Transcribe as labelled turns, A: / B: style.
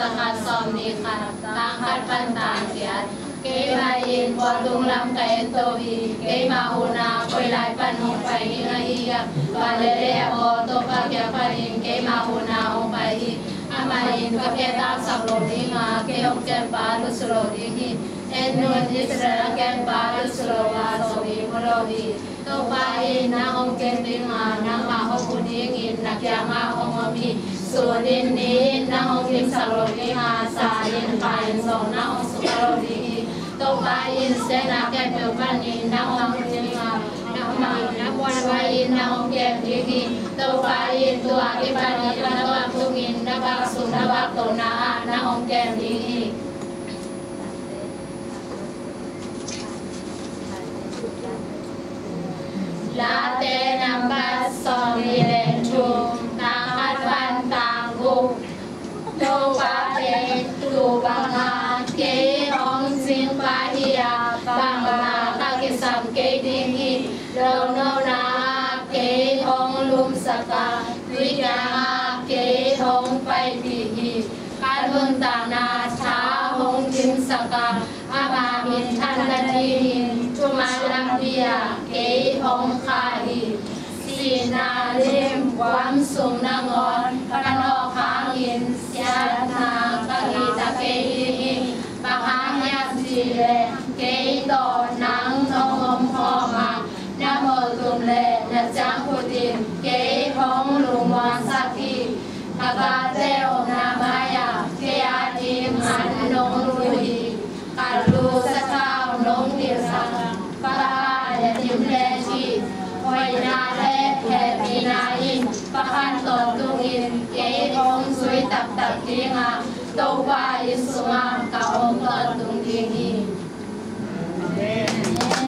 A: sakat som ni khat tangkat pantang kiat ke lain watung lam kain tohi ke mahuna koi lai panu pai ngai valere o to pa kya parin ke mahuna o pai amain ka ke ta saklo ni nga ke ok chen pa lu slo ni enun Israel ken pa lu slo wa so bi mo di to pai na ong ken ding nga na ma ho ku ding in na kya ma ong mi so din ni na ong kim saklo ni nga sa yin pai so na ong su lo di to pai se na ke pe pa ni na ong ni nga na ma na wan pai na ong ke di to pai tu a ke pa ni na wa tu ngin na ba su na ba to na ong ke di la te nam ba so ni le chu ta hat ban tang gu to pa te tu ba nga ke ong sing pa hiya bang ma ka ke sam ke ding hi lo no na ke ong lum saka wi na ke ong pai di hi ka lun ta na cha ong kim saka aba min than na ti chu ma lam bia ke ong kha hi si na lim wam sum na ngon ka no khang in sia na ka hi ta ke hi ba ha nya si le ke to nang nong om ho ma na mo tum le na chang pu tin ke ong lu ma sa ki ka ka te o na ma ya ke a ti man nong lu hi ka lu sa ka nong ni sa ka ya tim le chi hoi na le he pi na in pa kan to tung in ke ong sui tap tap ti nga to pa in su nga